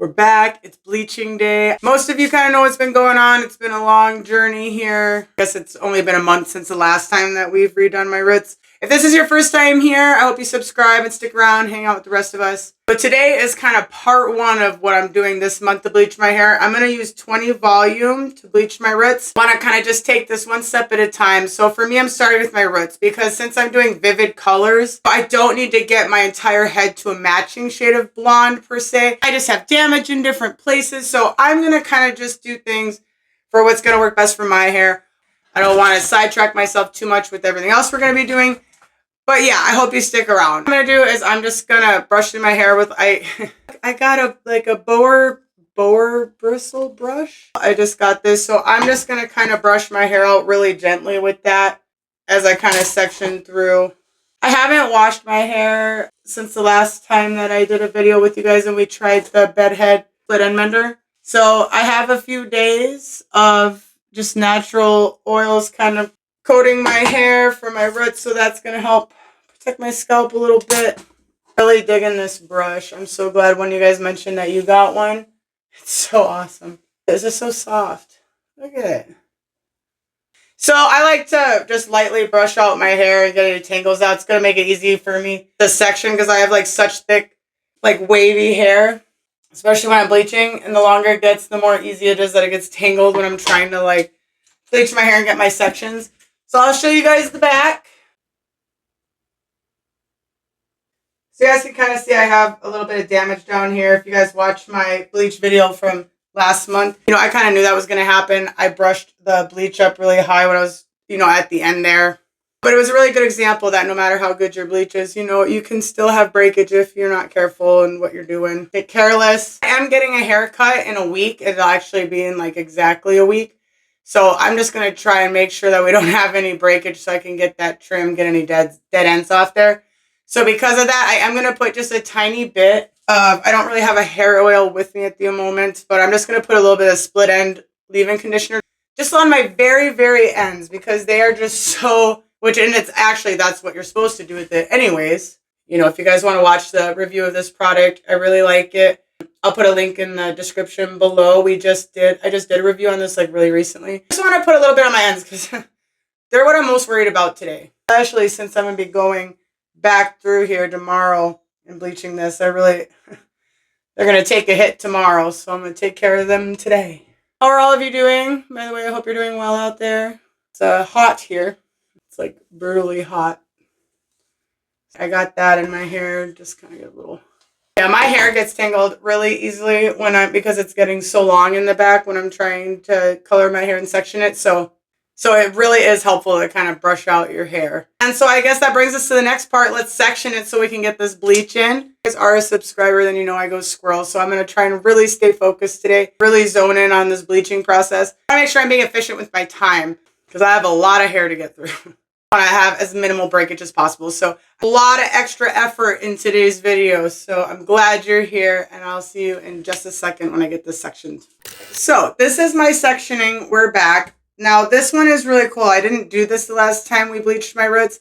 We're back. It's bleaching day. Most of you kind of know what's been going on. It's been a long journey here. I guess it's only been a month since the last time that we've redone my roots. If this is your first time here, I hope you subscribe and stick around, hang out with the rest of us. But today is kind of part one of what I'm doing this month to bleach my hair. I'm going to use 20 volume to bleach my roots. I want to kind of just take this one step at a time. So for me, I'm starting with my roots because since I'm doing vivid colors, I don't need to get my entire head to a matching shade of blonde per se. I just have damage in different places. So I'm going to kind of just do things for what's going to work best for my hair. I don't want to sidetrack myself too much with everything else we're going to be doing. But yeah, I hope you stick around. What I'm going to do is I'm just going to brush through my hair with, I got a bower bristle brush. I just got this. So I'm just going to kind of brush my hair out really gently with that as I kind of section through. I haven't washed my hair since the last time that I did a video with you guys and we tried the bedhead split end mender. So I have a few days of just natural oils kind of coating my hair for my roots, so that's going to help protect my scalp a little bit. Really digging this brush. I'm so glad when you guys mentioned that you got one. It's so awesome. This is so soft. Look at it. So I like to just lightly brush out my hair and get any tangles out. It's going to make it easy for me, this section, because I have like such thick, like wavy hair, especially when I'm bleaching. And the longer it gets, the more easy it is that it gets tangled when I'm trying to like bleach my hair and get my sections. So I'll show you guys the back. So you guys can kind of see I have a little bit of damage down here. If you guys watched my bleach video from last month, I kind of knew that was going to happen. I brushed the bleach up really high when I was, at the end there. But it was a really good example that no matter how good your bleach is, you can still have breakage if you're not careful in what you're doing. Get careless. I am getting a haircut in a week. It'll actually be in like exactly a week. So I'm just going to try and make sure that we don't have any breakage so I can get that trim, get any dead ends off there. So because of that, I am going to put just a tiny bit of, I don't really have a hair oil with me at the moment, but I'm just going to put a little bit of split end leave-in conditioner just on my very, very ends because they are just so, and it's actually, that's what you're supposed to do with it anyways. If you guys want to watch the review of this product, I really like it. I'll put a link in the description below. I just did a review on this like really recently. I just want to put a little bit on my ends because they're what I'm most worried about today. Especially since I'm going to be going back through here tomorrow and bleaching this. They're going to take a hit tomorrow, so I'm going to take care of them today. How are all of you doing? By the way, I hope you're doing well out there. It's hot here. It's like brutally hot. I got that in my hair. Just kind of get a little... Yeah, my hair gets tangled really easily because it's getting so long in the back when I'm trying to color my hair and section it. So it really is helpful to kind of brush out your hair. And so I guess that brings us to the next part. Let's section it so we can get this bleach in. If you guys are a subscriber, then you know I go squirrel. So I'm going to try and really stay focused today. Really zone in on this bleaching process. I make sure I'm being efficient with my time because I have a lot of hair to get through. I have as minimal breakage as possible. So a lot of extra effort in today's video. So I'm glad you're here and I'll see you in just a second when I get this sectioned. So this is my sectioning. We're back. Now this one is really cool. I didn't do this the last time we bleached my roots,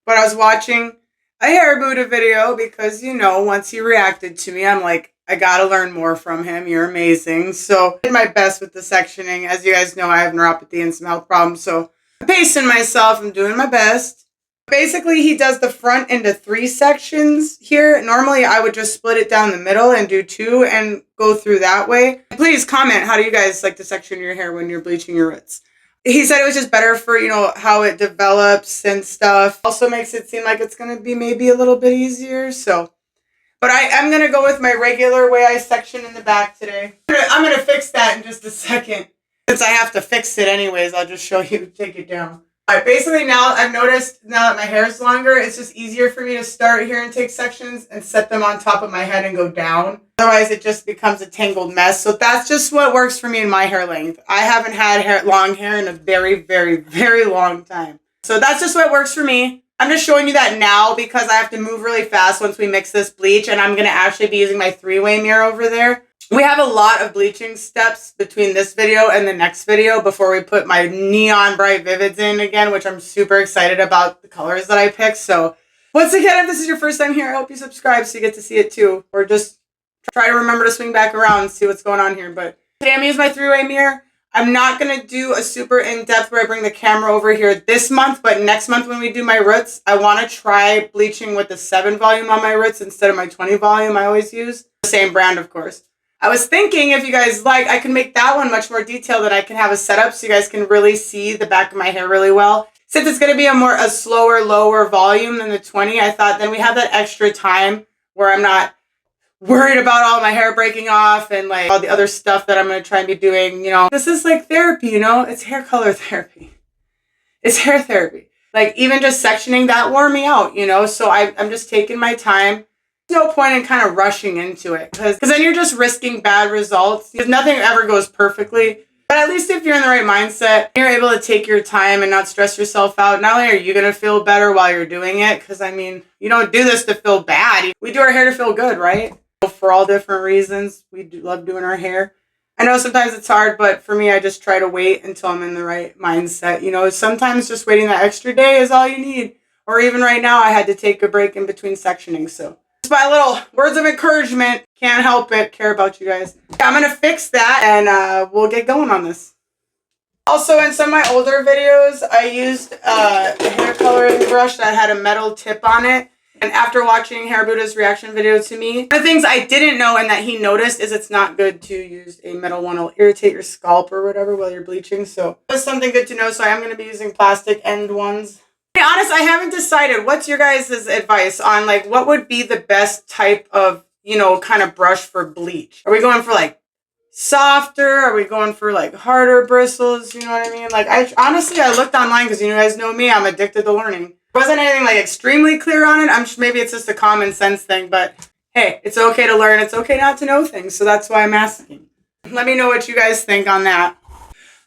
but I was watching a hair Buddha video because, once he reacted to me, I'm like, I got to learn more from him. You're amazing. So I did my best with the sectioning. As you guys know, I have neuropathy and some health problems. So I'm pacing myself. I'm doing my best. Basically, he does the front into 3 sections here. Normally, I would just split it down the middle and do 2 and go through that way. Please comment, how do you guys like to section your hair when you're bleaching your roots? He said it was just better for, how it develops and stuff. Also makes it seem like it's going to be maybe a little bit easier. But I'm going to go with my regular way I section in the back today. I'm going to fix that in just a second. Since I have to fix it anyways, I'll just show you, take it down. All right, basically now I've noticed now that my hair is longer, it's just easier for me to start here and take sections and set them on top of my head and go down. Otherwise, it just becomes a tangled mess. So that's just what works for me in my hair length. I haven't had long hair in a very, very, very long time. So that's just what works for me. I'm just showing you that now because I have to move really fast once we mix this bleach, and I'm going to actually be using my 3-way mirror over there. We have a lot of bleaching steps between this video and the next video before we put my neon bright vivids in again, which I'm super excited about the colors that I picked. So once again, if this is your first time here, I hope you subscribe so you get to see it too, or just Try to remember to swing back around and see what's going on here. But today I'm using my 3-way mirror. I'm not going to do a super in-depth where I bring the camera over here this month, but next month when we do my roots, I want to try bleaching with the 7 volume on my roots instead of my 20 volume I always use. The same brand, of course. I was thinking if you guys like, I can make that one much more detailed, that I can have a setup so you guys can really see the back of my hair really well. Since it's going to be a slower, lower volume than the 20, I thought then we have that extra time where I'm not worried about all my hair breaking off and like all the other stuff that I'm going to try and be doing. You know, this is like therapy, you know, it's hair color therapy. It's hair therapy. Like even just sectioning that wore me out, you know, so I'm just taking my time. There's no point in kind of rushing into it because then you're just risking bad results because nothing ever goes perfectly. But at least if you're in the right mindset, you're able to take your time and not stress yourself out. Not only are you going to feel better while you're doing it, because I mean, you don't do this to feel bad. We do our hair to feel good, right? For all different reasons. We do love doing our hair. I know sometimes it's hard, but for me, I just try to wait until I'm in the right mindset. You know, sometimes just waiting that extra day is all you need. Or even right now, I had to take a break in between sectioning. So just my little words of encouragement. Can't help it. Care about you guys. I'm going to fix that and we'll get going on this. Also, in some of my older videos, I used a hair coloring brush that had a metal tip on it. And after watching Hair Buddha's reaction video to me, one of the things I didn't know and that he noticed is it's not good to use a metal one. It'll irritate your scalp or whatever while you're bleaching. So that's something good to know. So I am going to be using plastic end ones. To be honest, I haven't decided. What's your guys' advice on like what would be the best type of, you know, kind of brush for bleach? Are we going for like softer? Are we going for like harder bristles? You know what I mean? Like honestly, I looked online because you guys know me. I'm addicted to learning. Wasn't anything like extremely clear on it. Maybe it's just a common sense thing, but hey, it's okay to learn. It's okay not to know things. So that's why I'm asking. Let me know what you guys think on that.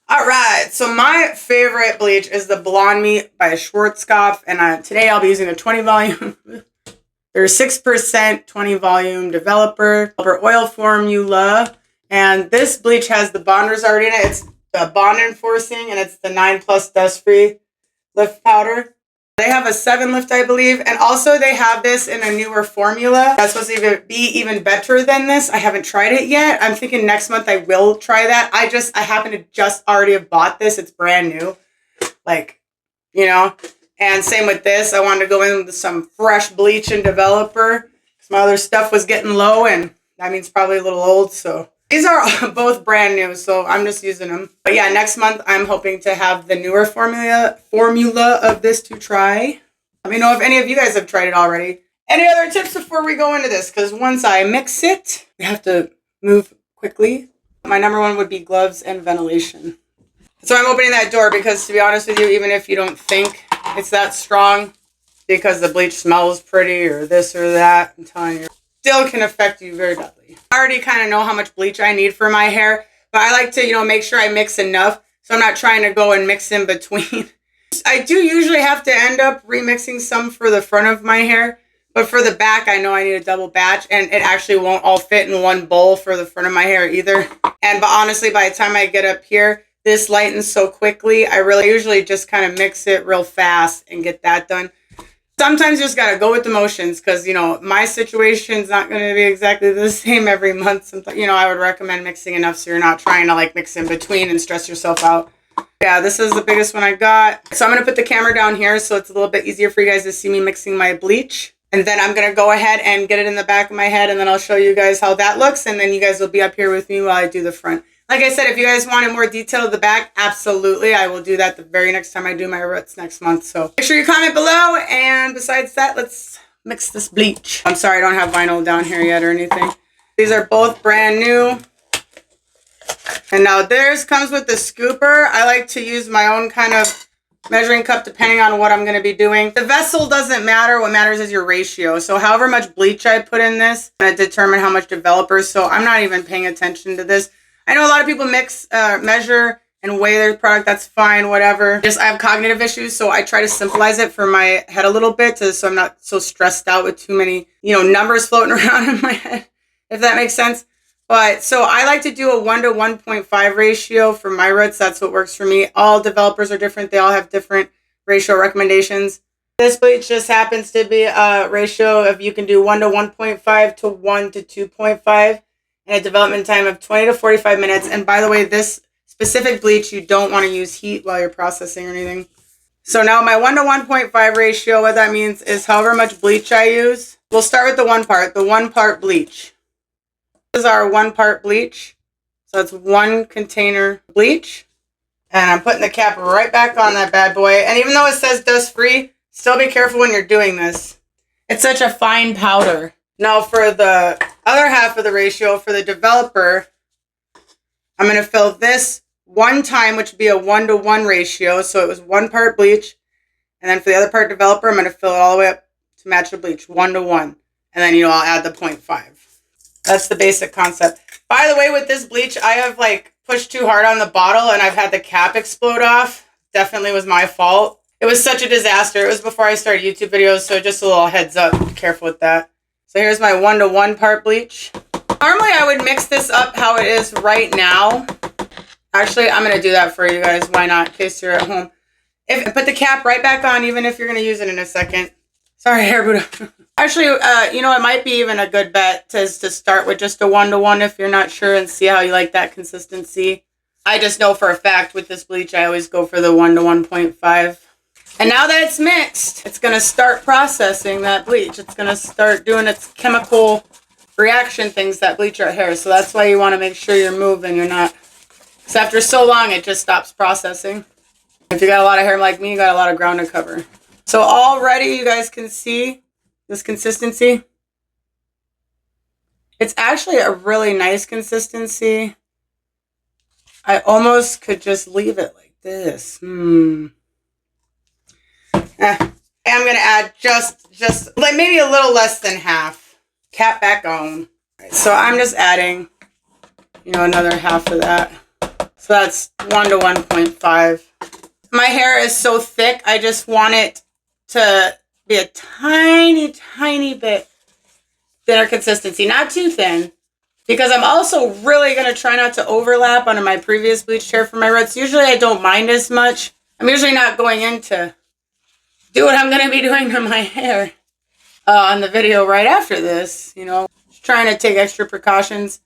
All right. So my favorite bleach is the BLONDME by Schwarzkopf. And today I'll be using the 20 volume. There's 6% 20 volume developer oil formula. And this bleach has the bonders already in it. It's the bond enforcing and it's the 9+ dust free lift powder. They have a 7 lift, I believe. And also they have this in a newer formula. That's supposed to be even better than this. I haven't tried it yet. I'm thinking next month I will try that. I happen to just already have bought this. It's brand new. Like, you know. And same with this. I wanted to go in with some fresh bleach and developer. Because my other stuff was getting low. And that means probably a little old. So these are both brand new. So I'm just using them. But yeah, next month I'm hoping to have the newer formula of this to try. Let me know if any of you guys have tried it already. Any other tips before we go into this? Because once I mix it, we have to move quickly. My number one would be gloves and ventilation. So I'm opening that door because to be honest with you, even if you don't think it's that strong because the bleach smells pretty or this or that, I'm telling you, still can affect you very badly. I already kind of know how much bleach I need for my hair, but I like to, you know, make sure I mix enough so I'm not trying to go and mix in between. I do usually have to end up remixing some for the front of my hair, but for the back, I know I need a double batch and it actually won't all fit in one bowl for the front of my hair either. But honestly, by the time I get up here, this lightens so quickly. I usually just kind of mix it real fast and get that done. Sometimes you just got to go with the motions because, you know, my situation's not going to be exactly the same every month. Sometimes, you know, I would recommend mixing enough so you're not trying to like mix in between and stress yourself out. Yeah, this is the biggest one I got. So I'm going to put the camera down here so it's a little bit easier for you guys to see me mixing my bleach. And then I'm going to go ahead and get it in the back of my head and then I'll show you guys how that looks. And then you guys will be up here with me while I do the front. Like I said, if you guys wanted more detail of the back, absolutely. I will do that the very next time I do my roots next month. So make sure you comment below. And besides that, let's mix this bleach. I'm sorry, I don't have vinyl down here yet or anything. These are both brand new. And now theirs comes with the scooper. I like to use my own kind of measuring cup depending on what I'm going to be doing. The vessel doesn't matter. What matters is your ratio. So however much bleach I put in this, I'm going to determine how much developer. So I'm not even paying attention to this. I know a lot of people measure and weigh their product. That's fine, whatever. I have cognitive issues, so I try to simplify it for my head a little bit so I'm not so stressed out with too many, you know, numbers floating around in my head, if that makes sense. But so I like to do a 1 to 1.5 ratio for my roots. That's what works for me. All developers are different. They all have different ratio recommendations. This bleach just happens to be a ratio of, you can do 1 to 1.5 to 1 to 2.5 and a development time of 20 to 45 minutes. And by the way, this specific bleach, you don't want to use heat while you're processing or anything. So now my 1 to 1.5 ratio, what that means is however much bleach I use. We'll start with the 1 part bleach. This is our 1 part bleach. So it's 1 container bleach. And I'm putting the cap right back on that bad boy. And even though it says dust free, still be careful when you're doing this. It's such a fine powder. Now for the other half of the ratio, for the developer, I'm going to fill this 1 time, which would be a 1 to 1 ratio. So it was 1 part bleach. And then for the other part developer, I'm going to fill it all the way up to match the bleach, 1 to 1. And then, you know, I'll add the 0.5. That's the basic concept. By the way, with this bleach, I have like pushed too hard on the bottle and I've had the cap explode off. Definitely was my fault. It was such a disaster. It was before I started YouTube videos, so just a little heads up. Be careful with that. So here's my 1 to 1 part bleach. Normally I would mix this up how it is right now. Actually, I'm going to do that for you guys. Why not? In case you're at home. Put the cap right back on, even if you're going to use it in a second. Sorry, hair Buddha. Actually, you know, it might be even a good bet to start with just a 1 to 1 if you're not sure and see how you like that consistency. I just know for a fact with this bleach, I always go for the 1 to 1.5. And now that it's mixed, it's going to start processing that bleach. It's going to start doing its chemical reaction things that bleach our hair. So that's why you want to make sure you're moving. You're not, because after so long, it just stops processing. If you got a lot of hair like me, you got a lot of ground to cover. So already you guys can see this consistency. It's actually a really nice consistency. I almost could just leave it like this. I'm going to add just like maybe a little less than half. Cap back on. Right, so I'm just adding, you know, another half of that. So that's 1 to 1.5. My hair is so thick, I just want it to be a tiny, tiny bit thinner consistency. Not too thin. Because I'm also really going to try not to overlap onto my previous bleached hair for my roots. Usually I don't mind as much. I'm usually not going in to do what I'm going to be doing to my hair on the video right after this. You know, just trying to take extra precautions.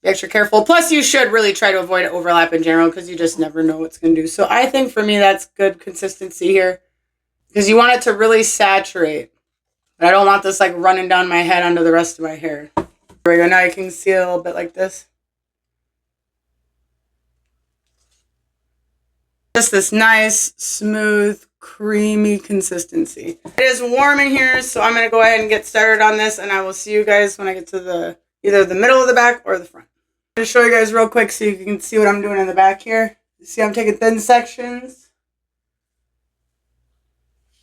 Be extra careful. Plus, you should really try to avoid overlap in general because you just never know what's going to do. So I think for me, that's good consistency here. Because you want it to really saturate. But I don't want this like running down my head onto the rest of my hair. There we go. Now you can see it a little bit like this. Just this nice, smooth, creamy consistency. It is warm in here, so I'm going to go ahead and get started on this. And I will see you guys when I get to either the middle of the back or the front. I'm going to show you guys real quick so you can see what I'm doing in the back here. You see I'm taking thin sections.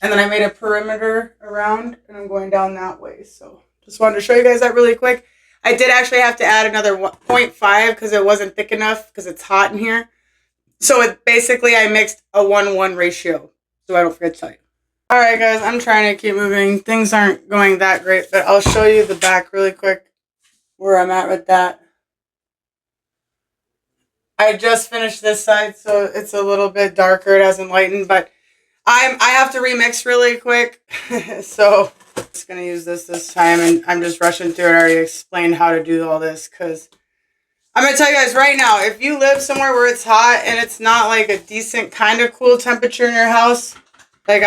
And then I made a perimeter around and I'm going down that way. So just wanted to show you guys that really quick. I did actually have to add another 0.5 because it wasn't thick enough because it's hot in here. So basically I mixed a 1-1 ratio. So I don't forget to tell you. All right, guys, I'm trying to keep moving. Things aren't going that great, but I'll show you the back really quick where I'm at with that. I just finished this side, so it's a little bit darker. It hasn't lightened, but I have to remix really quick. So I'm just going to use this time, and I'm just rushing through it. I already explained how to do all this because I'm going to tell you guys right now, if you live somewhere where it's hot and it's not like a decent kind of cool temperature in your house, like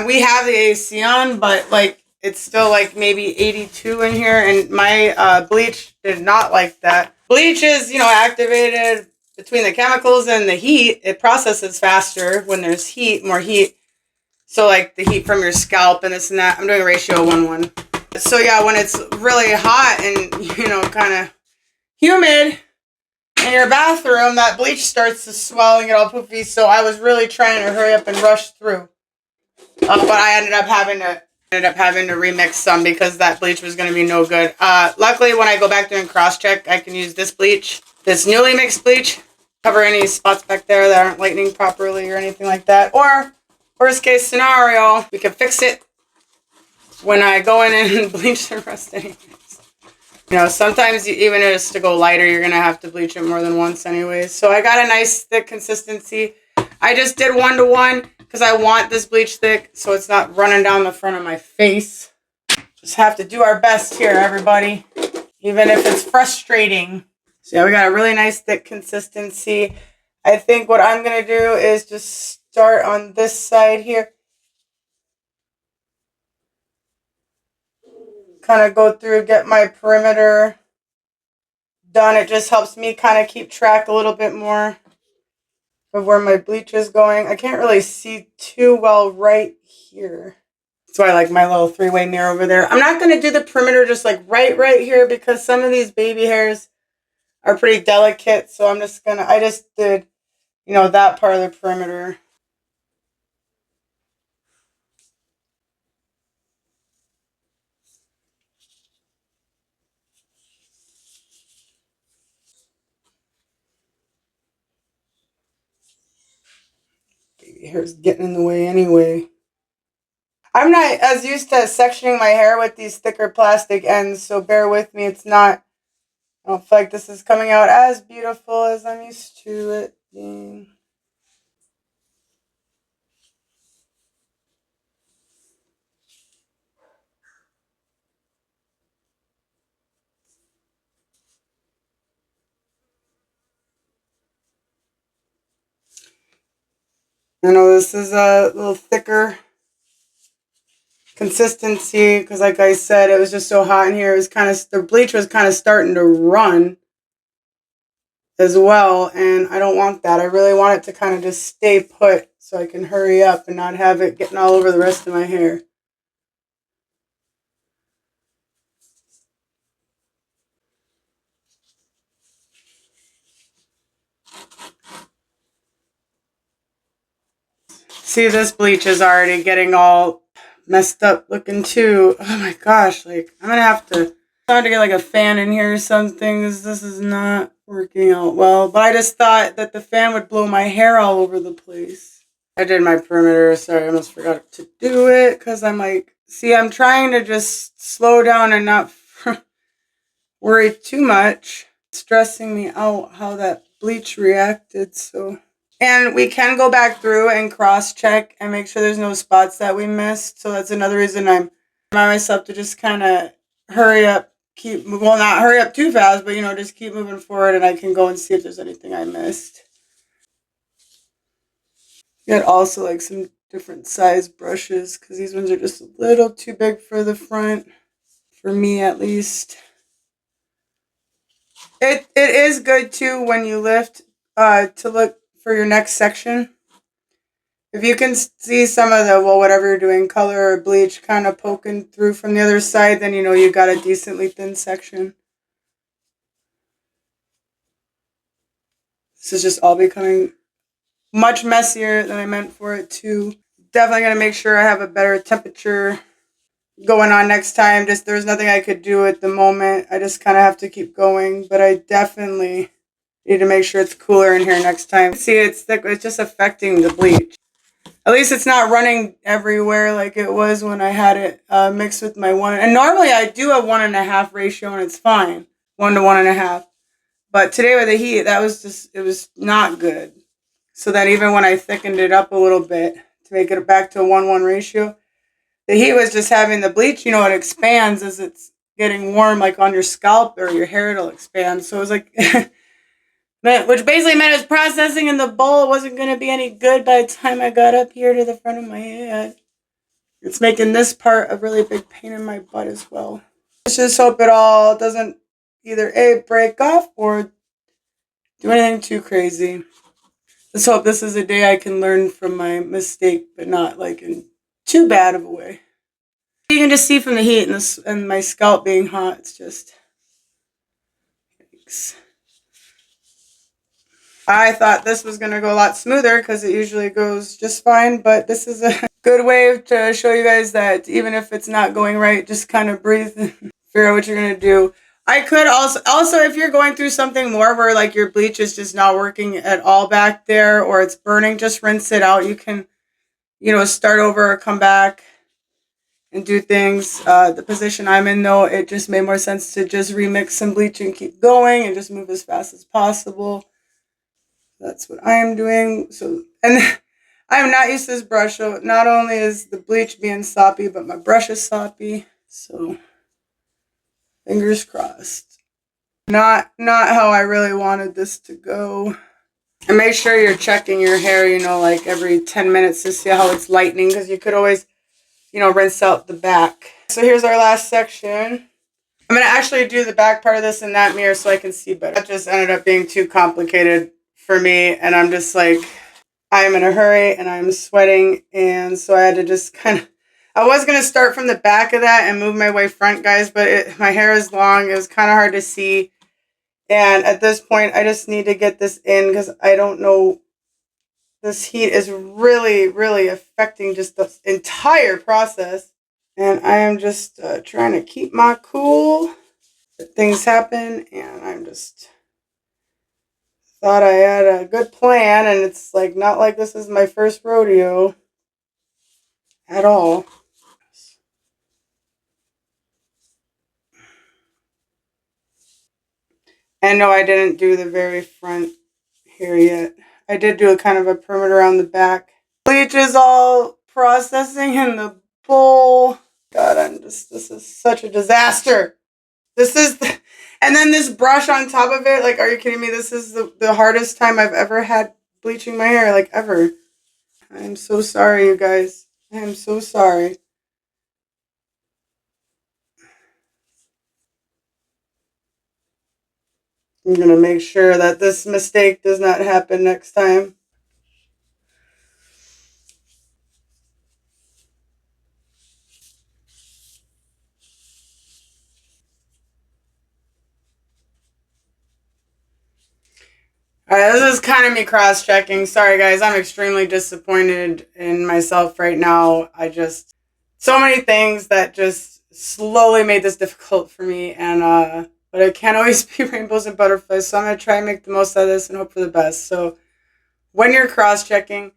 we have the AC on, but like it's still like maybe 82 in here, and my bleach did not like that. Bleach is, you know, activated between the chemicals and the heat. It processes faster when there's heat, more heat. So like the heat from your scalp and this and that. I'm doing a ratio 1-1. So yeah, when it's really hot and, you know, kind of humid in your bathroom, that bleach starts to swell and get all poofy. So I was really trying to hurry up and rush through. But I ended up having to remix some because that bleach was going to be no good. Luckily, when I go back there and cross-check, I can use this bleach, this newly mixed bleach, cover any spots back there that aren't lightening properly or anything like that. Or worst case scenario, we can fix it when I go in and bleach the rest anyways. You know, sometimes even just to go lighter, you're going to have to bleach it more than once anyways. So I got a nice thick consistency. I just did 1-1 because because I want this bleach thick so it's not running down the front of my face. Just have to do our best here, everybody, even if it's frustrating. So yeah, we got a really nice thick consistency. I think what I'm going to do is just start on this side here. Kind of go through, get my perimeter done. It just helps me kind of keep track a little bit more of where my bleach is going. I can't really see too well right here. That's why I like my little three-way mirror over there. I'm not going to do the perimeter just like right here because some of these baby hairs are pretty delicate. So I'm just going to, I just did, you know, that part of the perimeter. Baby hair's getting in the way anyway. I'm not as used to sectioning my hair with these thicker plastic ends, so bear with me. It's not, I don't feel like this is coming out as beautiful as I'm used to it being. I know this is a little thicker consistency because like I said, it was just so hot in here. It was kind of, the bleach was kind of starting to run as well, and I don't want that. I really want it to kind of just stay put so I can hurry up and not have it getting all over the rest of my hair. See, this bleach is already getting all messed up looking too. Oh my gosh, like I'm gonna have to get like a fan in here or something. This is not working out well, but I just thought that the fan would blow my hair all over the place. I did my perimeter. Sorry, I almost forgot to do it because I'm like, see, I'm trying to just slow down and not worry too much. It's stressing me out how that bleach reacted, so. And we can go back through and cross-check and make sure there's no spots that we missed. So that's another reason I'm by myself to just kind of hurry up, well, not hurry up too fast, but, you know, just keep moving forward and I can go and see if there's anything I missed. Got also like some different size brushes because these ones are just a little too big for the front, for me at least. It is good too when you lift to look for your next section. If you can see some of the, well, whatever you're doing, color or bleach kind of poking through from the other side, then you know you got a decently thin section. This is just all becoming much messier than I meant for it to. Definitely going to make sure I have a better temperature going on next time. Just there's nothing I could do at the moment. I just kind of have to keep going, but I definitely need to make sure it's cooler in here next time. See, it's thick. It's just affecting the bleach. At least it's not running everywhere like it was when I had it mixed with my one. And normally I do a 1.5 ratio and it's fine. 1 to 1.5. But today with the heat, that was just, it was not good. So that even when I thickened it up a little bit to make it back to a 1:1 ratio, the heat was just having the bleach, you know, it expands as it's getting warm, like on your scalp or your hair, it'll expand. So it was like, which basically meant it was processing in the bowl. It wasn't going to be any good by the time I got up here to the front of my head. It's making this part a really big pain in my butt as well. Let's just hope it all doesn't either A, break off or do anything too crazy. Let's hope this is a day I can learn from my mistake, but not like in too bad of a way. You can just see from the heat and my scalp being hot, it's just, yikes. I thought this was going to go a lot smoother because it usually goes just fine, but this is a good way to show you guys that even if it's not going right, just kind of breathe and figure out what you're going to do. I could also if you're going through something more where like your bleach is just not working at all back there or it's burning, just rinse it out. You can, you know, start over or come back and do things. The position I'm in though, it just made more sense to just remix some bleach and keep going and just move as fast as possible. That's what I am doing. So, and I am not used to this brush, so not only is the bleach being soppy, but my brush is soppy. So fingers crossed. Not how I really wanted this to go. And make sure you're checking your hair, you know, like every 10 minutes to see how it's lightening, because you could always, you know, rinse out the back. So here's our last section. I'm going to actually do the back part of this in that mirror so I can see better. That just ended up being too complicated for me, and I'm just like, I'm in a hurry and I'm sweating, and so I had to just kind of, I was going to start from the back of that and move my way front, guys, but my hair is long. It was kind of hard to see. And at this point, I just need to get this in because I don't know. This heat is really, really affecting just the entire process. And I am just trying to keep my cool. Things happen, and I'm just thought I had a good plan. And it's like, not like this is my first rodeo at all. And no, I didn't do the very front here yet. I did do a kind of a perimeter around the back. Bleach is all processing in the bowl. God, this is such a disaster. This is, and then this brush on top of it, like, are you kidding me? This is the hardest time I've ever had bleaching my hair, like, ever. I'm so sorry, you guys. I am so sorry. I'm going to make sure that this mistake does not happen next time. Alright, this is kind of me cross-checking. Sorry, guys. I'm extremely disappointed in myself right now. So many things that just slowly made this difficult for me. And, but it can't always be rainbows and butterflies. So I'm going to try and make the most out of this and hope for the best. So when you're cross-checking,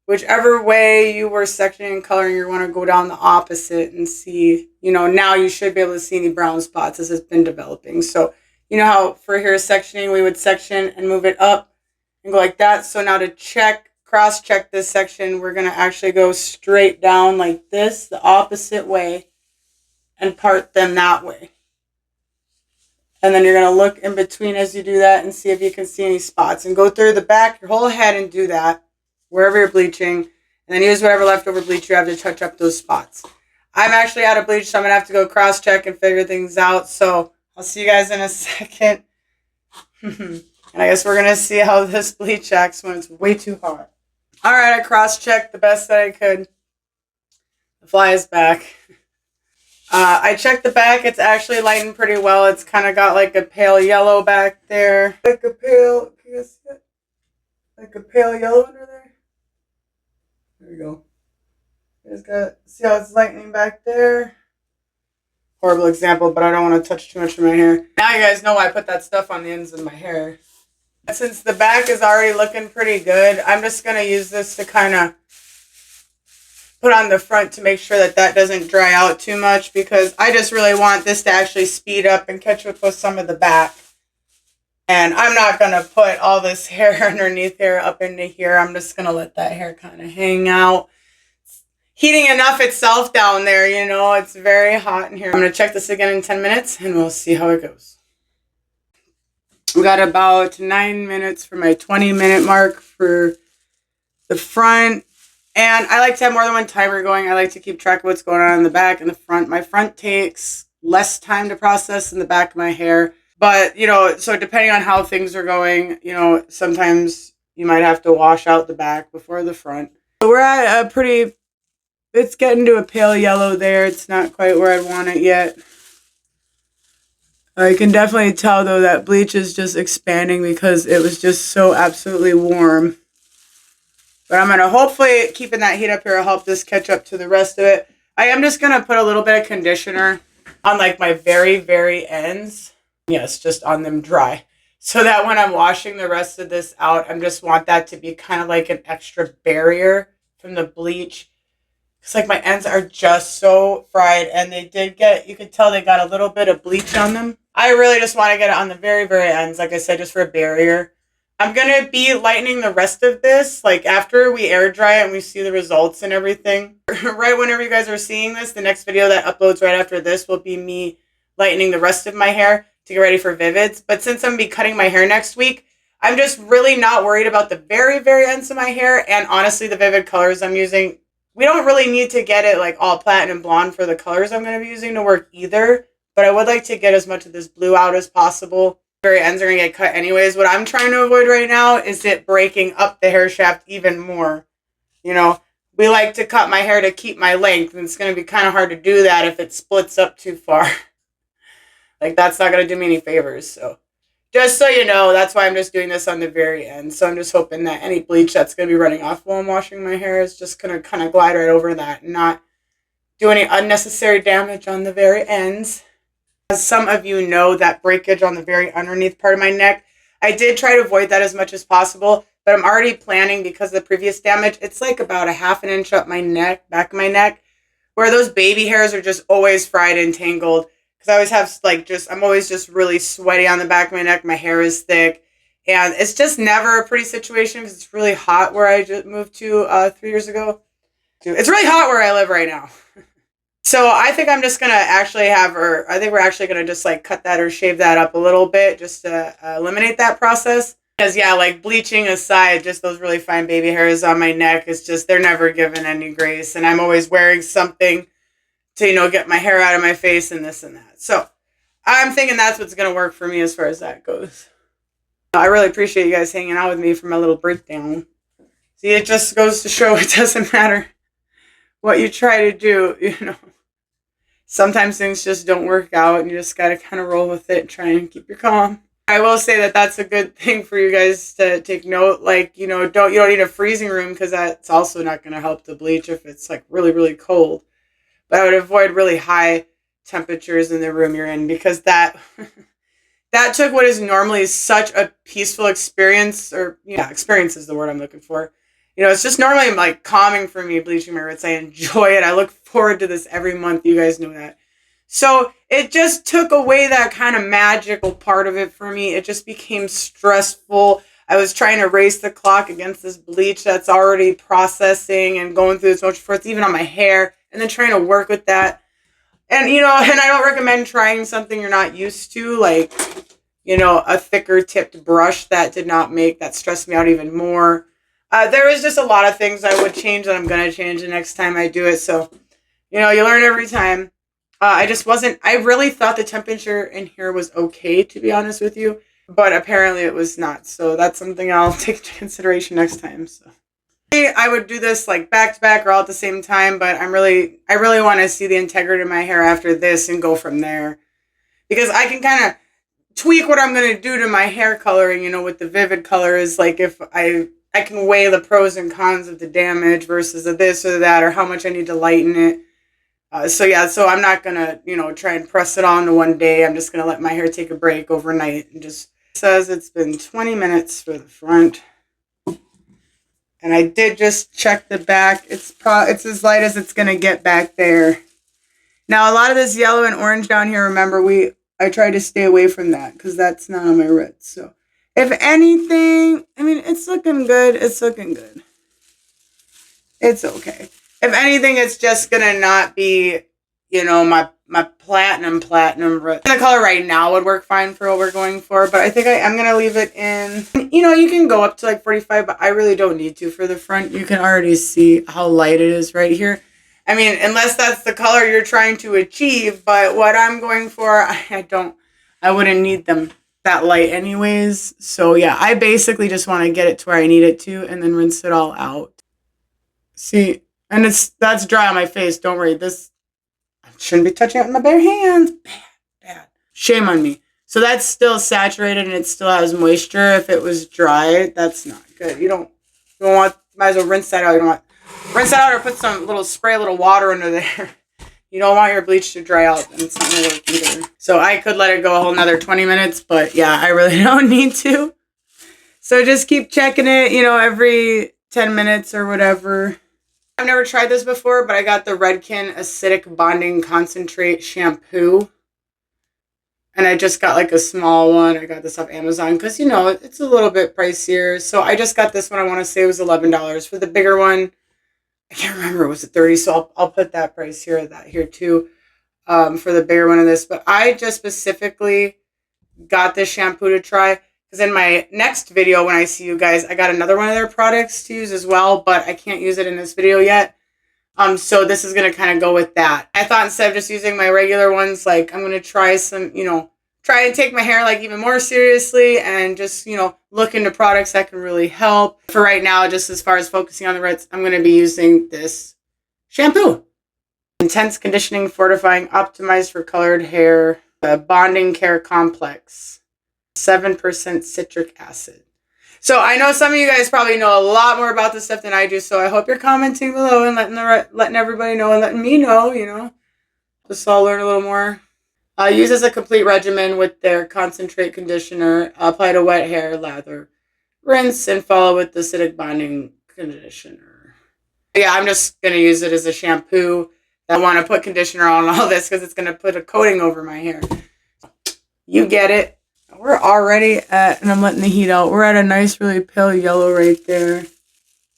whichever way you were sectioning and coloring, you want to go down the opposite and see, you know, now you should be able to see any brown spots as it's been developing. So, you know how for hair sectioning, we would section and move it up and go like that. So now to cross-check this section, we're going to actually go straight down like this, the opposite way, and part them that way. And then you're going to look in between as you do that and see if you can see any spots. And go through the back, your whole head, and do that wherever you're bleaching. And then use whatever leftover bleach you have to touch up those spots. I'm actually out of bleach, so I'm going to have to go cross-check and figure things out. So I'll see you guys in a second. And I guess we're going to see how this bleach acts when it's way too hot. Alright, I cross-checked the best that I could. The fly is back. I checked the back. It's actually lightened pretty well. It's kind of got like a pale yellow back there. Like a pale, can you guys see it? Like a pale yellow under there. There we go. You guys got, see how it's lightening back there? Horrible example, but I don't want to touch too much of my hair. Now you guys know why I put that stuff on the ends of my hair. Since the back is already looking pretty good, I'm just going to use this to kind of put on the front to make sure that that doesn't dry out too much, because I just really want this to actually speed up and catch up with some of the back. And I'm not going to put all this hair underneath here up into here. I'm just going to let that hair kind of hang out. Heating enough itself down there, you know, it's very hot in here. I'm going to check this again in 10 minutes and we'll see how it goes. We got about 9 minutes for my 20-minute mark for the front. And I like to have more than one timer going. I like to keep track of what's going on in the back and the front. My front takes less time to process than the back of my hair. But, you know, so depending on how things are going, you know, sometimes you might have to wash out the back before the front. So we're at a pretty... It's getting to a pale yellow there. It's not quite where I'd want it yet. I can definitely tell, though, that bleach is just expanding because it was just so absolutely warm. But I'm going to hopefully, keeping that heat up here will help this catch up to the rest of it. I am just going to put a little bit of conditioner on, like, my very, very ends. Yes, just on them dry. So that when I'm washing the rest of this out, I just want that to be kind of like an extra barrier from the bleach. It's like my ends are just so fried, and they did get, you could tell they got a little bit of bleach on them. I really just want to get it on the very, very ends, like I said, just for a barrier. I'm going to be lightening the rest of this, like after we air dry it and we see the results and everything. Right whenever you guys are seeing this, the next video that uploads right after this will be me lightening the rest of my hair to get ready for Vivids. But since I'm going to be cutting my hair next week, I'm just really not worried about the very, very ends of my hair. And honestly, the Vivid colors I'm using, we don't really need to get it like all platinum blonde for the colors I'm going to be using to work either. But I would like to get as much of this blue out as possible. Very ends are going to get cut anyways. What I'm trying to avoid right now is it breaking up the hair shaft even more. You know, we like to cut my hair to keep my length, and it's going to be kind of hard to do that if it splits up too far. Like, that's not going to do me any favors. So just so you know, that's why I'm just doing this on the very end. So I'm just hoping that any bleach that's going to be running off while I'm washing my hair is just going to kind of glide right over that and not do any unnecessary damage on the very ends. As some of you know, that breakage on the very underneath part of my neck, I did try to avoid that as much as possible, but I'm already planning because of the previous damage. It's like about a ½ an inch up my neck, back of my neck, where those baby hairs are just always fried and tangled. Because I always have like I'm always just really sweaty on the back of my neck. My hair is thick, and it's just never a pretty situation because it's really hot where I just moved to 3 years ago. It's really hot where I live right now. So I think I'm just going to actually I think we're actually going to just like cut that or shave that up a little bit just to eliminate that process. Because yeah, like bleaching aside, just those really fine baby hairs on my neck, is just, they're never given any grace. And I'm always wearing something to, you know, get my hair out of my face and this and that. So I'm thinking that's what's going to work for me as far as that goes. I really appreciate you guys hanging out with me for my little breakdown. See, it just goes to show it doesn't matter what you try to do, you know. Sometimes things just don't work out and you just got to kind of roll with it and try and keep your calm. I will say that that's a good thing for you guys to take note. Like, you know, you don't need a freezing room because that's also not going to help the bleach if it's like really, really cold. But I would avoid really high temperatures in the room you're in because that took what is normally such a peaceful experience, or yeah, experience is the word I'm looking for. You know, it's just normally like calming for me, bleaching my roots. I enjoy it. I look forward to this every month. You guys know that. So it just took away that kind of magical part of it for me. It just became stressful. I was trying to race the clock against this bleach that's already processing and going through so much for it's even on my hair, and then trying to work with that. And, you know, and I don't recommend trying something you're not used to, like, you know, a thicker tipped brush. That stressed me out even more. There is just a lot of things I would change that I'm going to change the next time I do it. So, you know, you learn every time. I really thought the temperature in here was okay, to be honest with you. But apparently it was not. So that's something I'll take into consideration next time. So I would do this like back to back or all at the same time. But I really want to see the integrity of my hair after this and go from there. Because I can kind of tweak what I'm going to do to my hair coloring, you know, with the Vivid colors. Like if I can weigh the pros and cons of the damage versus of this or that, or how much I need to lighten it. So I'm not going to, you know, try and press it on to one day. I'm just going to let my hair take a break overnight. And just says it's been 20 minutes for the front. And I did just check the back. It's as light as it's going to get back there. Now, a lot of this yellow and orange down here, remember, I try to stay away from that because that's not on my roots. So if anything, I mean, it's looking good. It's looking good. It's okay. If anything, it's just going to not be, you know, my platinum root. The color right now would work fine for what we're going for, but I think I'm going to leave it in, you know, you can go up to like 45, but I really don't need to for the front. You can already see how light it is right here. I mean, unless that's the color you're trying to achieve, but what I'm going for, I wouldn't need them that light anyways. So yeah, I basically just want to get it to where I need it to and then rinse it all out. See, and that's dry on my face. Don't worry. This, I shouldn't be touching it with my bare hands. Bad. Shame on me. So that's still saturated and it still has moisture. If it was dry, that's not good. Might as well rinse that out. Rinse that out or put spray a little water under there. You don't want your bleach to dry out, and it's not going to work either. So I could let it go a whole nother 20 minutes, but yeah, I really don't need to. So just keep checking it, you know, every 10 minutes or whatever. I've never tried this before, but I got the REDKEN Acidic Bonding Concentrate Shampoo. And I just got like a small one. I got this off Amazon because, you know, it's a little bit pricier. So I just got this one. I want to say it was $11. For the bigger one, I can't remember. Was it 30? So I'll put that price here, that here too, for the bigger one of this. But I just specifically got this shampoo to try because in my next video when I see you guys, I got another one of their products to use as well, but I can't use it in this video yet. So this is going to kind of go with that. I thought instead of just using my regular ones, like I'm going to try some, you know, try and take my hair like even more seriously and just, you know, look into products that can really help. For right now, just as far as focusing on the roots, I'm going to be using this shampoo. Intense conditioning, fortifying, optimized for colored hair, bonding care complex, 7% citric acid. So I know some of you guys probably know a lot more about this stuff than I do. So I hope you're commenting below and letting everybody know and letting me know, you know, just so I'll learn a little more. Use as a complete regimen with their concentrate conditioner. Apply to wet hair, lather, rinse, and follow with the acidic bonding conditioner. Yeah, I'm just going to use it as a shampoo. I want to put conditioner on all this because it's going to put a coating over my hair. You get it. We're already at, and I'm letting the heat out, we're at a nice, really pale yellow right there.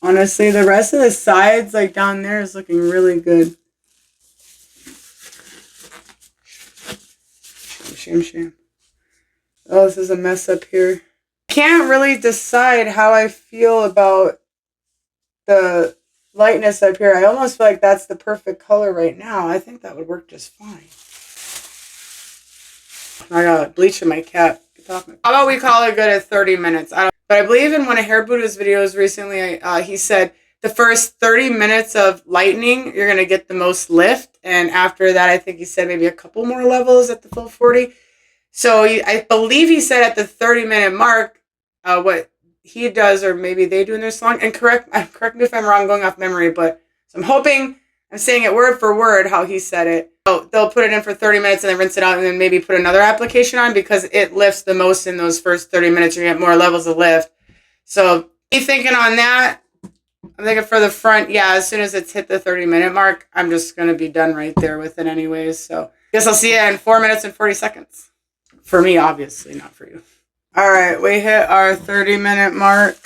Honestly, the rest of the sides, like down there, is looking really good. Sham. Oh, this is a mess up here. I can't really decide how I feel about the lightness up here. I almost feel like that's the perfect color right now. I think that would work just fine. I got bleach in my cap. How about we call it good at 30 minutes? But I believe in one of Hair Buddha's videos recently, he said the first 30 minutes of lightening, you're going to get the most lift. And after that, I think he said maybe a couple more levels at the full 40. So I believe he said at the 30-minute mark, what he does, or maybe they do in their salon, and correct me if I'm wrong, going off memory, but so I'm hoping I'm saying it word for word how he said it. So they'll put it in for 30 minutes and then rinse it out and then maybe put another application on because it lifts the most in those first 30 minutes. You get more levels of lift. So be thinking on that. I'm thinking for the front, yeah, as soon as it's hit the 30-minute mark, I'm just going to be done right there with it anyways. So guess I'll see you in 4 minutes and 40 seconds. For me, obviously, not for you. All right, we hit our 30-minute mark.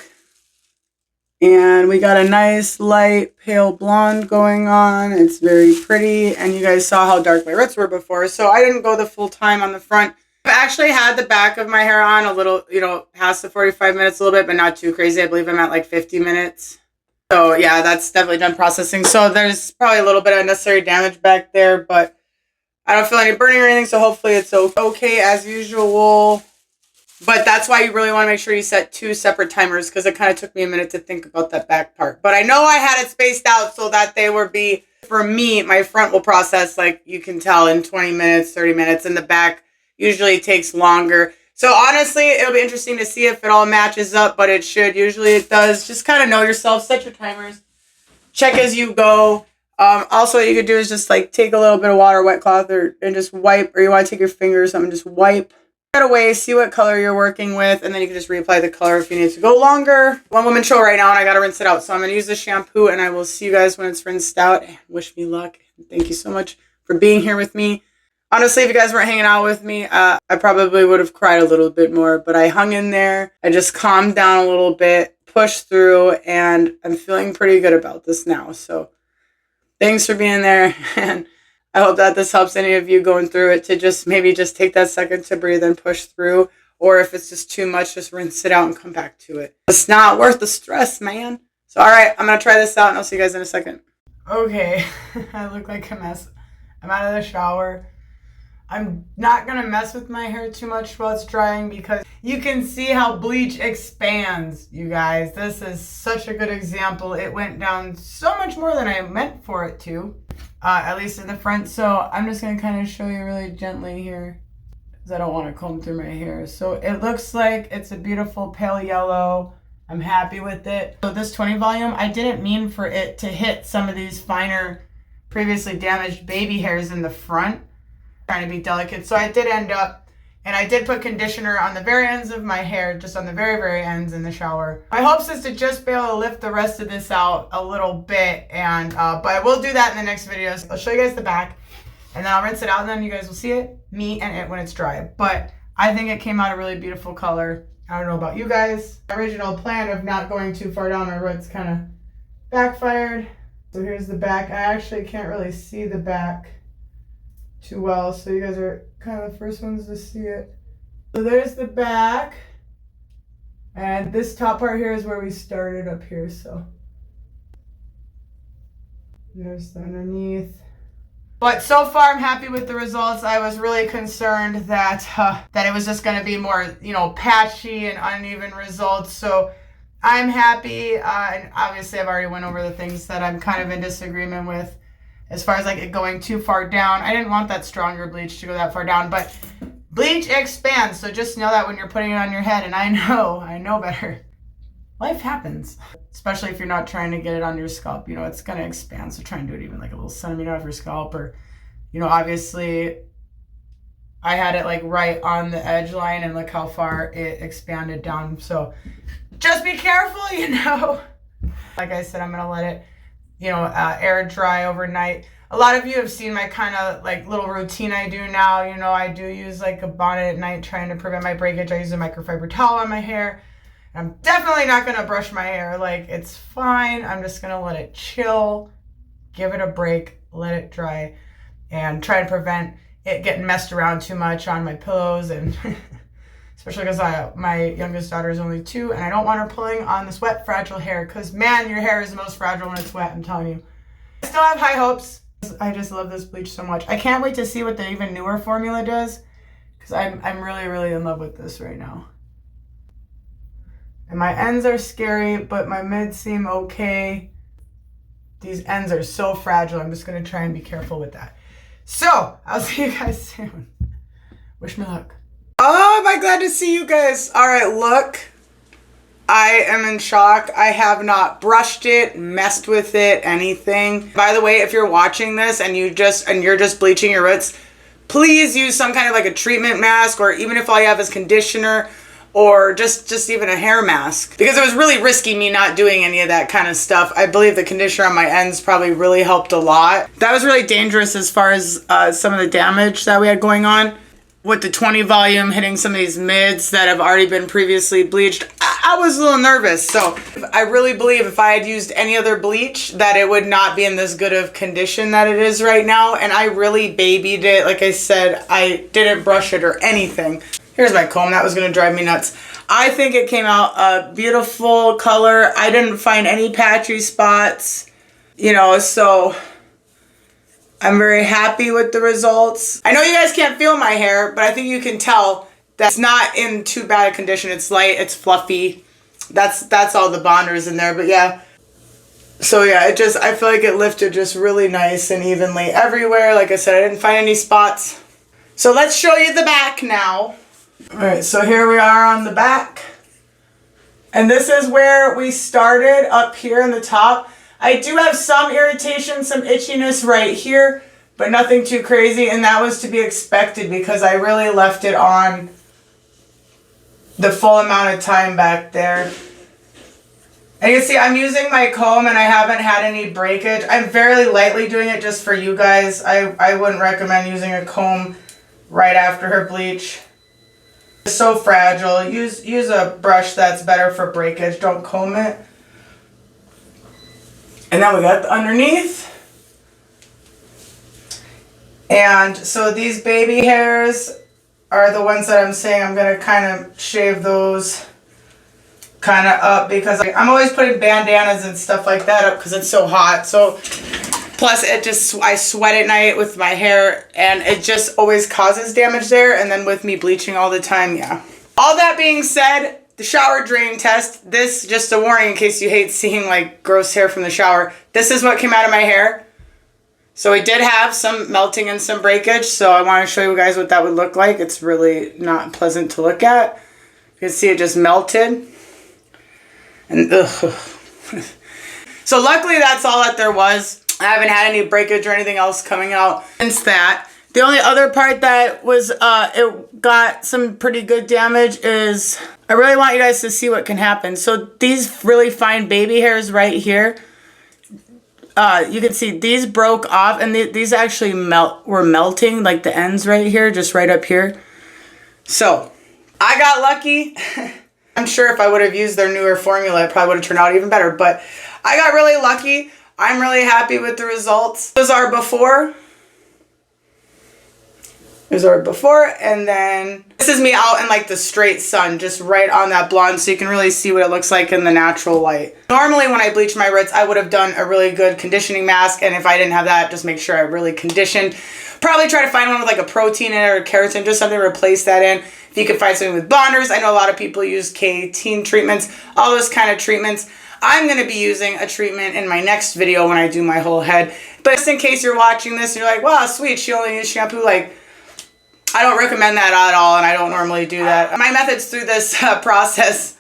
And we got a nice light pale blonde going on. It's very pretty. And you guys saw how dark my roots were before. So I didn't go the full time on the front. I've actually had the back of my hair on a little, you know, past the 45 minutes a little bit, but not too crazy. I believe I'm at like 50 minutes. So yeah, that's definitely done processing. So there's probably a little bit of unnecessary damage back there, but I don't feel any burning or anything. So hopefully it's okay as usual. But that's why you really want to make sure you set 2 separate timers because it kind of took me a minute to think about that back part. But I know I had it spaced out so that they would be, for me, my front will process, like you can tell, in 20 minutes, 30 minutes. And the back usually takes longer. So honestly, it'll be interesting to see if it all matches up, but it should. Usually it does. Just kind of know yourself. Set your timers. Check as you go. Also, what you could do is just like take a little bit of water, wet cloth, and just wipe. Or you want to take your finger or something, just wipe right away, see what color you're working with, and then you can just reapply the color if you need to go longer. One woman show right now, and I got to rinse it out. So I'm going to use the shampoo, and I will see you guys when it's rinsed out. Wish me luck. Thank you so much for being here with me. Honestly, if you guys weren't hanging out with me, I probably would have cried a little bit more, but I hung in there. I just calmed down a little bit, pushed through, and I'm feeling pretty good about this now. So thanks for being there, and I hope that this helps any of you going through it to just maybe just take that second to breathe and push through. Or if it's just too much, just rinse it out and come back to it. It's not worth the stress, man. So, all right, I'm going to try this out and I'll see you guys in a second. Okay, I look like a mess. I'm out of the shower. I'm not going to mess with my hair too much while it's drying because you can see how bleach expands, you guys. This is such a good example. It went down so much more than I meant for it to. At least in the front. So I'm just going to kind of show you really gently here because I don't want to comb through my hair. So it looks like it's a beautiful pale yellow. I'm happy with it. So this 20 volume, I didn't mean for it to hit some of these finer previously damaged baby hairs in the front. Trying to be delicate. So I did end up, and I did put conditioner on the very ends of my hair, just on the very, very ends in the shower. My hopes is to just be able to lift the rest of this out a little bit, and but I will do that in the next videos. I'll show you guys the back. And then I'll rinse it out and then you guys will see it, me and it when it's dry. But I think it came out a really beautiful color. I don't know about you guys. My original plan of not going too far down my roots kind of backfired. So here's the back. I actually can't really see the back too well, so you guys are kind of the first ones to see it. So there's the back. And this top part here is where we started up here, so. There's the underneath. But so far I'm happy with the results. I was really concerned that it was just gonna be more, you know, patchy and uneven results. So I'm happy, and obviously I've already went over the things that I'm kind of in disagreement with as far as like it going too far down. I didn't want that stronger bleach to go that far down, but bleach expands, so just know that when you're putting it on your head, and I know better. Life happens, especially if you're not trying to get it on your scalp. You know, it's gonna expand, so try and do it even like a little centimeter off your scalp, or, you know, obviously I had it like right on the edge line, and look how far it expanded down. So just be careful, you know. Like I said, I'm gonna let it, you know, air dry overnight. A lot of you have seen my kind of like little routine I do now. You know, I do use like a bonnet at night trying to prevent my breakage. I use a microfiber towel on my hair. I'm definitely not gonna brush my hair. Like, it's fine. I'm just gonna let it chill, give it a break, let it dry, and try to prevent it getting messed around too much on my pillows, and especially because my youngest daughter is only 2 and I don't want her pulling on this wet, fragile hair, because man, your hair is the most fragile when it's wet, I'm telling you. I still have high hopes. I just love this bleach so much. I can't wait to see what the even newer formula does, because I'm really, really in love with this right now. And my ends are scary, but my mids seem okay. These ends are so fragile. I'm just gonna try and be careful with that. So, I'll see you guys soon. Wish me luck. Oh, am I glad to see you guys. All right, look. I am in shock. I have not brushed it, messed with it, anything. By the way, if you're watching this and you're just bleaching your roots, please use some kind of like a treatment mask, or even if all you have is conditioner, or just even a hair mask, because it was really risky me not doing any of that kind of stuff. I believe the conditioner on my ends probably really helped a lot. That was really dangerous as far as some of the damage that we had going on. With the 20 volume hitting some of these mids that have already been previously bleached, I was a little nervous. So I really believe if I had used any other bleach that it would not be in this good of condition that it is right now. And I really babied it. Like I said, I didn't brush it or anything. Here's my comb. That was going to drive me nuts. I think it came out a beautiful color. I didn't find any patchy spots, you know, so I'm very happy with the results. I know you guys can't feel my hair, but I think you can tell that it's not in too bad a condition. It's light, it's fluffy. That's all the bonders in there, but yeah. So yeah, I feel like it lifted just really nice and evenly everywhere. Like I said, I didn't find any spots. So let's show you the back now. All right, so here we are on the back. And this is where we started, up here in the top. I do have some irritation, some itchiness right here, but nothing too crazy, and that was to be expected because I really left it on the full amount of time back there. And you can see I'm using my comb and I haven't had any breakage. I'm very lightly doing it just for you guys. I wouldn't recommend using a comb right after her bleach. It's so fragile. Use a brush that's better for breakage. Don't comb it. And then we got the underneath. And so these baby hairs are the ones that I'm saying I'm going to kind of shave those kind of up, because I'm always putting bandanas and stuff like that up because it's so hot. So plus I sweat at night with my hair and it just always causes damage there. And then with me bleaching all the time, yeah. All that being said, the shower drain test, this, just a warning in case you hate seeing like gross hair from the shower, this is what came out of my hair. So it did have some melting and some breakage, so I want to show you guys what that would look like. It's really not pleasant to look at. You can see it just melted. And ugh. So luckily that's all that there was. I haven't had any breakage or anything else coming out since that. The only other part that was, it got some pretty good damage is, I really want you guys to see what can happen. So these really fine baby hairs right here, you can see these broke off, and these actually were melting, like the ends right here, just right up here. So I got lucky. I'm sure if I would have used their newer formula, it probably would have turned out even better, but I got really lucky. I'm really happy with the results. Those are before. There's our before, and then this is me out in like the straight sun, just right on that blonde, so you can really see what it looks like in the natural light. Normally when I bleach my roots, I would have done a really good conditioning mask, and if I didn't have that, just make sure I really conditioned. Probably try to find one with like a protein in it or keratin, just something to replace that in. If you can find something with bonders, I know a lot of people use K18 treatments, all those kind of treatments. I'm going to be using a treatment in my next video when I do my whole head. But just in case you're watching this and you're like, wow, sweet, she only used shampoo, like, I don't recommend that at all, and I don't normally do that. My methods through this process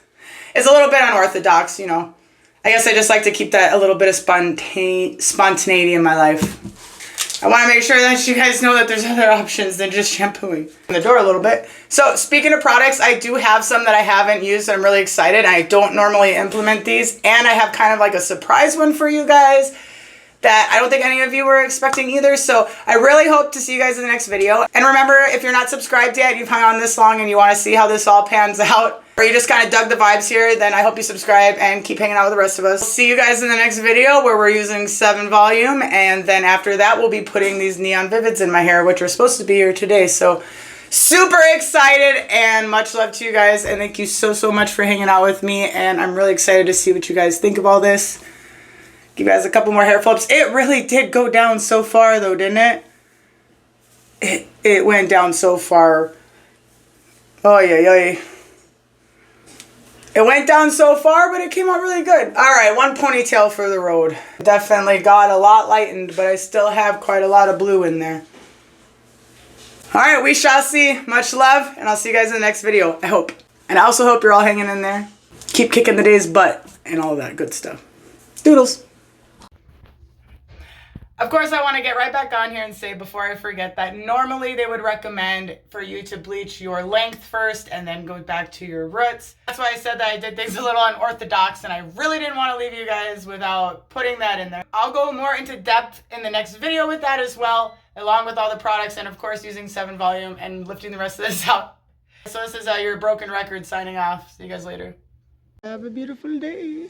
is a little bit unorthodox, you know. I guess I just like to keep that a little bit of spontaneity in my life. I want to make sure that you guys know that there's other options than just shampooing. In the door a little bit. So speaking of products, I do have some that I haven't used. I'm really excited. I don't normally implement these, and I have kind of like a surprise one for you guys that I don't think any of you were expecting either. So I really hope to see you guys in the next video. And remember, if you're not subscribed yet, you've hung on this long and you want to see how this all pans out, or you just kind of dug the vibes here, then I hope you subscribe and keep hanging out with the rest of us. See you guys in the next video where we're using 7 volume. And then after that, we'll be putting these Neon Vivids in my hair, which are supposed to be here today. So super excited, and much love to you guys. And thank you so, so much for hanging out with me. And I'm really excited to see what you guys think of all this. Give you guys a couple more hair flips. It really did go down so far though, didn't it? It went down so far. Oh yeah. It went down so far, but it came out really good. All right, one ponytail for the road. Definitely got a lot lightened, but I still have quite a lot of blue in there. All right, we shall see. Much love, and I'll see you guys in the next video, I hope. And I also hope you're all hanging in there. Keep kicking the day's butt and all that good stuff. Doodles. Of course, I want to get right back on here and say before I forget that normally they would recommend for you to bleach your length first and then go back to your roots. That's why I said that I did things a little unorthodox, and I really didn't want to leave you guys without putting that in there. I'll go more into depth in the next video with that as well, along with all the products, and of course using 7 volume and lifting the rest of this out. So this is your broken record signing off. See you guys later. Have a beautiful day.